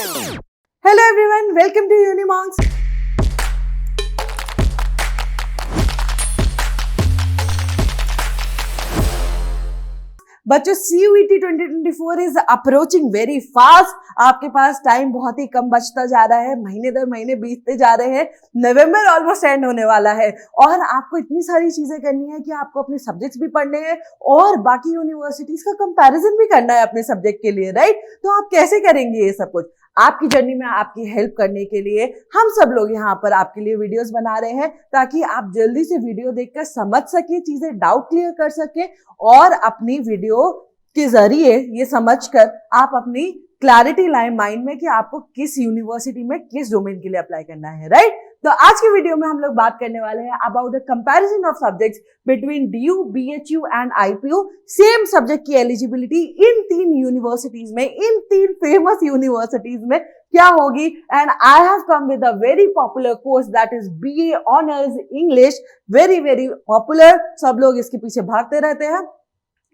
Hello everyone, welcome to Unimonks. बच्चों CUET 2024 is approaching very fast. आपके पास time बहुत ही कम बचता जा रहा है, महीने दर महीने बीतते जा रहे हैं। नवंबर ऑलमोस्ट एंड होने वाला है और आपको इतनी सारी चीजें करनी है कि आपको अपने सब्जेक्ट्स भी पढ़ने हैं और बाकी यूनिवर्सिटीज का कंपैरिजन भी करना है अपने सब्जेक्ट के लिए, राइट? तो आप कैसे करेंगे ये सब कुछ? आपकी जर्नी में आपकी हेल्प करने के लिए हम सब लोग यहाँ पर आपके लिए वीडियोस बना रहे हैं ताकि आप जल्दी से वीडियो देखकर समझ सके, चीजें डाउट क्लियर कर सके और अपनी वीडियो के जरिए ये समझकर आप अपनी क्लैरिटी लाए माइंड में कि आपको किस यूनिवर्सिटी में किस डोमेन के लिए अप्लाई करना है, राइट? तो आज की वीडियो में हम लोग बात करने वाले हैं about the comparison of subjects between DU, BHU and IPU। Same subject की एलिजिबिलिटी इन तीन यूनिवर्सिटीज में, इन तीन फेमस यूनिवर्सिटीज में क्या होगी। And I have come with a very popular course that is BA honours English. Very very popular, सब लोग इसके पीछे भागते रहते हैं।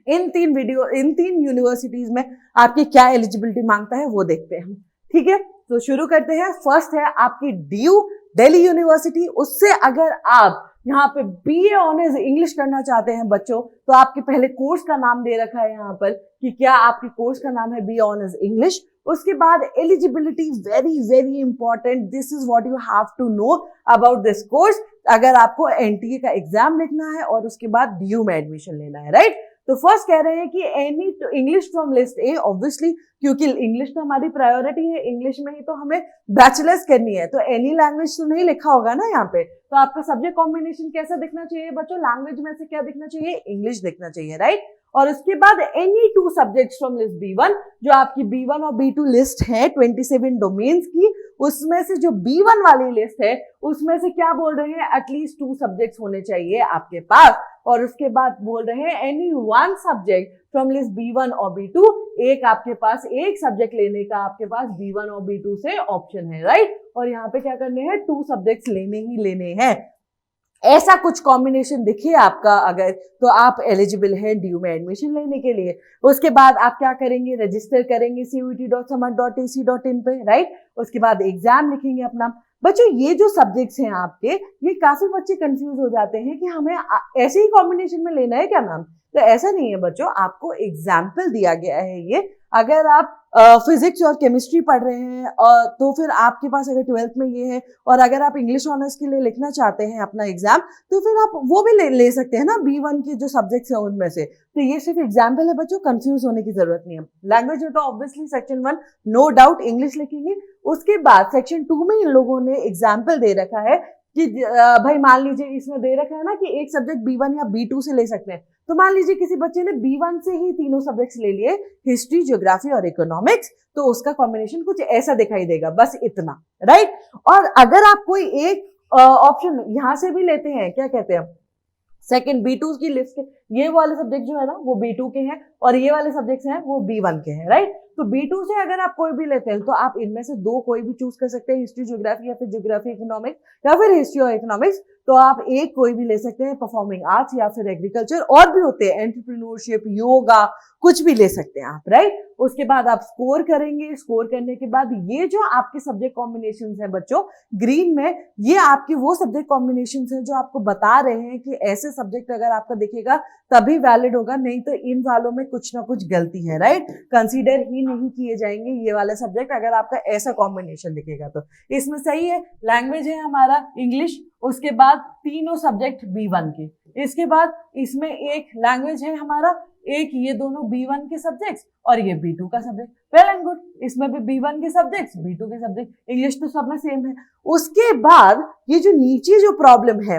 इन तीन यूनिवर्सिटीज में आपकी क्या एलिजिबिलिटी मांगता है वो देखते हैं, ठीक है? तो शुरू करते हैं। फर्स्ट है आपकी DU, दिल्ली यूनिवर्सिटी। उससे अगर आप यहाँ पे BA ऑनर्स इंग्लिश करना चाहते हैं बच्चों, तो आपके पहले कोर्स का नाम दे रखा है यहाँ पर कि क्या आपके कोर्स का नाम है BA ऑनर्स इंग्लिश। उसके बाद eligibility, very very important, this is what you have to know about this course. अगर आपको NTA का एग्जाम लिखना है और उसके बाद DU में एडमिशन लेना है, राइट? तो फर्स्ट कह रहे हैं कि any English from list A, obviously क्योंकि इंग्लिश तो हमारी प्रायोरिटी है, इंग्लिश में ही तो हमें बैचलर्स करनी है, तो एनी लैंग्वेज तो नहीं लिखा होगा ना यहाँ पे। तो आपका सब्जेक्ट कॉम्बिनेशन कैसा दिखना चाहिए बच्चों? लैंग्वेज में से क्या दिखना चाहिए? इंग्लिश दिखना चाहिए, राइट? और उसके बाद any two subjects from list B1, जो आपकी B1 और B2 लिस्ट है 27 डोमेन्स की, उसमें से जो B1 वाली लिस्ट है उसमें से क्या बोल रहे हैं? एटलीस्ट 2 सब्जेक्ट्स होने चाहिए आपके पास। और उसके बाद बोल रहे हैं any 1 subject from list B1 और B2, एक आपके पास एक सब्जेक्ट लेने का आपके पास B1 और B2 से ऑप्शन है, राइट? और यहाँ पे क्या करने हैं? 2 सब्जेक्ट्स लेने ही लेने हैं। ऐसा कुछ कॉम्बिनेशन दिखे आपका अगर, तो आप एलिजिबल हैं DU में एडमिशन लेने के लिए। उसके बाद आप क्या करेंगे? रजिस्टर करेंगे CUET.samad.ac.in पे, राइट? उसके बाद एग्जाम लिखेंगे अपना। बच्चों ये जो सब्जेक्ट्स हैं आपके, ये काफी बच्चे कंफ्यूज हो जाते हैं कि हमें ऐसे ही कॉम्बिनेशन में लेना है क्या मैम? तो ऐसा नहीं है बच्चों, आपको एग्जाम्पल दिया गया है ये। अगर आप फिजिक्स और केमिस्ट्री पढ़ रहे हैं तो फिर आपके पास अगर 12th में ये है, और अगर आप इंग्लिश ऑनर्स के लिए लिखना चाहते हैं अपना एग्जाम, तो फिर आप वो भी ले सकते हैं ना, B1 के जो सब्जेक्ट्स हैं उनमें से। तो ये सिर्फ एग्जाम्पल है बच्चों, कंफ्यूज होने की जरूरत नहीं है। लैंग्वेज में तो obviously section 1 no doubt English लिखेंगे। उसके बाद सेक्शन 2 में इन लोगों ने एग्जाम्पल दे रखा है कि भाई मान लीजिए इसमें दे रखा है ना कि एक सब्जेक्ट B1 या B2 से ले सकते हैं। तो मान लीजिए किसी बच्चे ने B1 से ही तीनों सब्जेक्ट्स ले लिए, हिस्ट्री, ज्योग्राफी और इकोनॉमिक्स, तो उसका कॉम्बिनेशन कुछ ऐसा दिखाई देगा, बस इतना, राइट? और अगर आप कोई एक ऑप्शन यहाँ से भी लेते हैं, क्या कहते हैं, सेकंड B2 की लिस्ट के, ये वाले सब्जेक्ट जो है ना वो B2 के हैं और ये वाले सब्जेक्ट्स हैं वो B1 के हैं, राइट? तो B2 से अगर आप कोई भी लेते हैं तो आप इनमें से 2 कोई भी चूज कर सकते हैं, हिस्ट्री ज्योग्राफी या फिर ज्योग्राफी इकोनॉमिक्स या फिर हिस्ट्री और इकोनॉमिक्स। तो आप एक कोई भी ले सकते हैं, परफॉर्मिंग आर्ट्स या फिर एग्रीकल्चर, और भी होते हैं, एंटरप्रेन्योरशिप, योगा, कुछ भी ले सकते हैं आप, राइट? उसके बाद आप स्कोर करेंगे। स्कोर करने के बाद ये जो आपके सब्जेक्ट कॉम्बिनेशंस हैं बच्चों ग्रीन में, ये आपके वो सब्जेक्ट कॉम्बिनेशंस हैं जो आपको बता रहे हैं कि ऐसे सब्जेक्ट अगर आपका दिखेगा तभी वैलिड होगा, नहीं तो इन वालों में कुछ ना कुछ गलती है, राइट? कंसीडर ही नहीं किए जाएंगे ये वाले सब्जेक्ट अगर आपका ऐसा कॉम्बिनेशन दिखेगा तो। इसमें सही है, लैंग्वेज है हमारा इंग्लिश, उसके बाद तीनों सब्जेक्ट B1 के, इसके बाद इसमें एक लैंग्वेज है हमारा, एक ये दोनों B1 के सब्जेक्ट्स और ये B2 का सब्जेक्ट। वेल एंड गुड, इसमें भी B1 के सब्जेक्ट्स, B2 के सब्जेक्ट, इंग्लिश तो सब में सेम है। उसके बाद ये जो नीचे जो प्रॉब्लम है,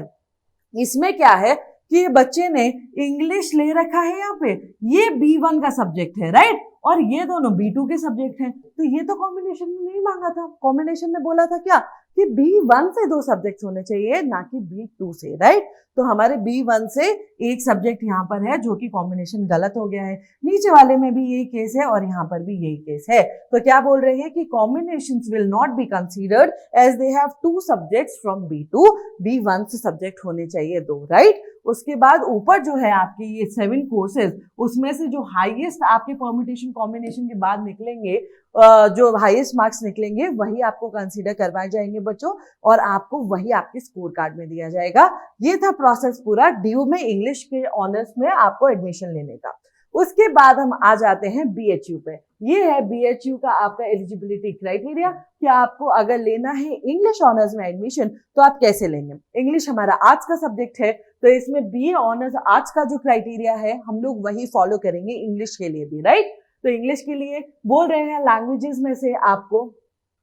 इसमें क्या है कि ये बच्चे ने इंग्लिश ले रखा है यहाँ पे, ये B1 का सब्जेक्ट है, राइट? और ये दोनों B2 के सब्जेक्ट हैं। तो ये तो कॉम्बिनेशन में नहीं मांगा था, कॉम्बिनेशन ने बोला था क्या कि B1 से 2 सब्जेक्ट्स होने चाहिए, ना कि B2 से, राइट? तो हमारे B1 से एक सब्जेक्ट यहाँ पर है जो कि कॉम्बिनेशन गलत हो गया है। नीचे वाले में भी यही केस है और यहाँ पर भी यही केस है। तो क्या बोल रहे हैं कि combinations will not be considered as they have 2 subjects from B2, B1 से सब्जेक्ट होने चाहिए 2, राइट? उसके बाद ऊपर जो है आपके ये 7 कोर्सेज, उसमें से जो हाईएस्ट आपके परम्यूटेशन कॉम्बिनेशन के बाद निकलेंगे, जो हाईएस्ट मार्क्स निकलेंगे वही आपको कंसीडर करवाए जाएंगे बच्चों, और आपको वही आपके स्कोर कार्ड में दिया जाएगा। ये था प्रोसेस पूरा डीयू में इंग्लिश के ऑनर्स में आपको एडमिशन लेने का। उसके बाद हम आ जाते हैं बीएचयू पे। ये है बीएचयू का आपका एलिजिबिलिटी क्राइटेरिया कि आपको अगर लेना है इंग्लिश ऑनर्स में एडमिशन तो आप कैसे लेंगे। इंग्लिश हमारा आर्ट्स का सब्जेक्ट है, तो इसमें बीए ऑनर्स आर्ट्स का जो क्राइटेरिया है हम लोग वही फॉलो करेंगे इंग्लिश के लिए भी, राइट। तो इंग्लिश के लिए बोल रहे हैं लैंग्वेजेस में से आपको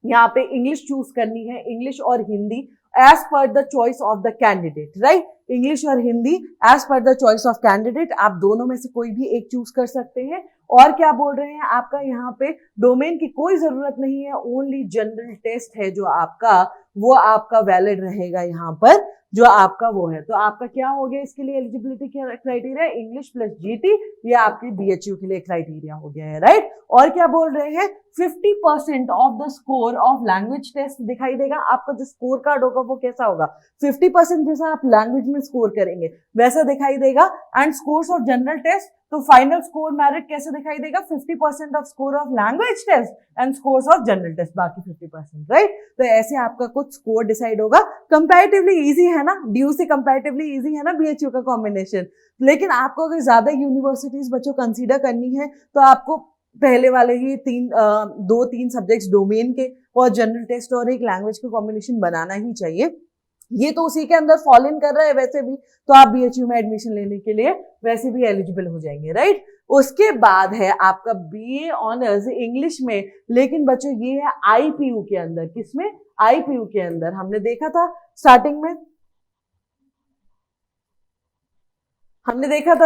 यहाँ पे इंग्लिश चूज करनी है, इंग्लिश और Hindi as per the choice of the candidate, right. English और Hindi as per the choice of candidate, आप दोनों में से कोई भी एक चूज कर सकते हैं। और क्या बोल रहे हैं, आपका यहाँ पे डोमेन की कोई जरूरत नहीं है, ओनली जनरल टेस्ट है जो आपका वो आपका वैलिड रहेगा यहाँ पर, जो आपका वो है। तो आपका क्या हो गया इसके लिए eligibility criteria, English plus GT, ये आपकी बीएचयू के लिए क्राइटेरिया हो गया है, राइट। और क्या बोल रहे हैं, 50% of the score of language test दिखाई देगा। आपका जो स्कोर कार्ड होगा वो कैसा होगा, 50% जैसा आप लैंग्वेज में स्कोर करेंगे वैसा दिखाई देगा। And scores of general test, तो फाइनल स्कोर मेरिट कैसे दिखाई देगा, 50% ऑफ स्कोर ऑफ लैंग्वेज टेस्ट एंड स्कोर्स ऑफ जनरल टेस्ट, बाकी 50%, राइट। तो ऐसे आपका कुछ स्कोर डिसाइड होगा। कंपैरेटिवली इजी है ना, डीयू से कंपैरेटिवली इजी है ना बीएचयू का कॉम्बिनेशन। लेकिन आपको अगर ज्यादा यूनिवर्सिटीज बच्चों कंसीडर करनी है तो आपको पहले वाले ही 2-3 सब्जेक्ट्स डोमेन के और जनरल टेस्ट और एक लैंग्वेज का कॉम्बिनेशन बनाना ही चाहिए। ये तो उसी के अंदर फॉल इन कर रहा है वैसे भी, तो आप बीएचयू में एडमिशन लेने के लिए वैसे भी एलिजिबल हो जाएंगे, राइट। उसके बाद है आपका बीए ऑनर्स इंग्लिश में, लेकिन बच्चों ये है आईपीयू के अंदर। किसमें, आईपीयू के अंदर। हमने देखा था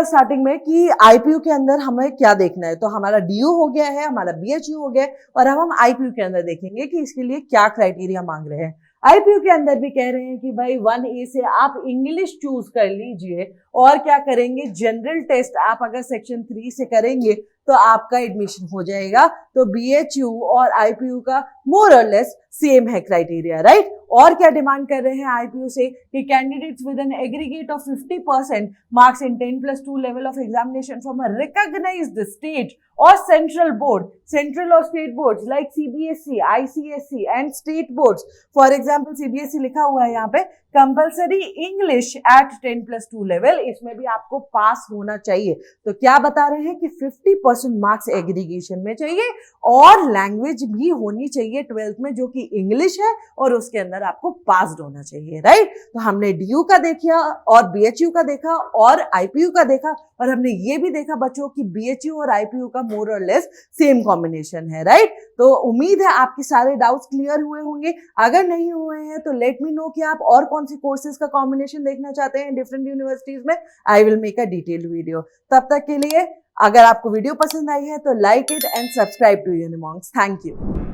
स्टार्टिंग में कि आईपीयू के अंदर हमें क्या देखना है। तो हमारा डीयू हो गया है, हमारा बीएचयू हो गया है, और अब हम आईपीयू के अंदर देखेंगे कि इसके लिए क्या क्राइटेरिया मांग रहे हैं। आईपीयू के अंदर भी कह रहे हैं कि भाई 1A से आप इंग्लिश चूज कर लीजिए, और क्या करेंगे, जनरल टेस्ट आप अगर सेक्शन 3 से करेंगे तो आपका एडमिशन हो जाएगा। तो बीएचयू और आईपीयू का मोर और लेस सेम है क्राइटेरिया, राइट। और क्या डिमांड कर रहे हैं आईपीयू से कि candidates with an aggregate of 50% marks in 10+2 level of examination from a recognised state और सेंट्रल बोर्ड, सेंट्रल और state boards like CBSE, ICSE and state boards. For example CBSE लिखा हुआ है यहाँ पे, कंपल्सरी इंग्लिश एट 10+2 लेवल, इसमें भी आपको पास होना चाहिए। तो क्या बता रहे हैं कि 50% मार्क्स एग्रीगेशन में चाहिए और लैंग्वेज भी होनी चाहिए 12th में जो कि इंग्लिश है, और उसके अंदर आपको पास्ड होना चाहिए, राइट। तो हमने डीयू का देखा और बीएचयू का देखा और आईपीयू का देखा, और हमने ये भी देखा बच्चों की बीएचयू और आईपीयू का मोर और लेस सेम कॉम्बिनेशन है, राइट। तो उम्मीद है आपके सारे डाउट्स क्लियर हुए होंगे। अगर नहीं हुए हैं तो लेट मी नो कि आप और कौन सी कोर्सेज का कॉम्बिनेशन देखना चाहते हैं डिफरेंट यूनिवर्सिटीज में। I will make a detailed video. तब तक के लिए अगर आपको वीडियो पसंद आई है तो like it and subscribe to Unimonks. Thank you.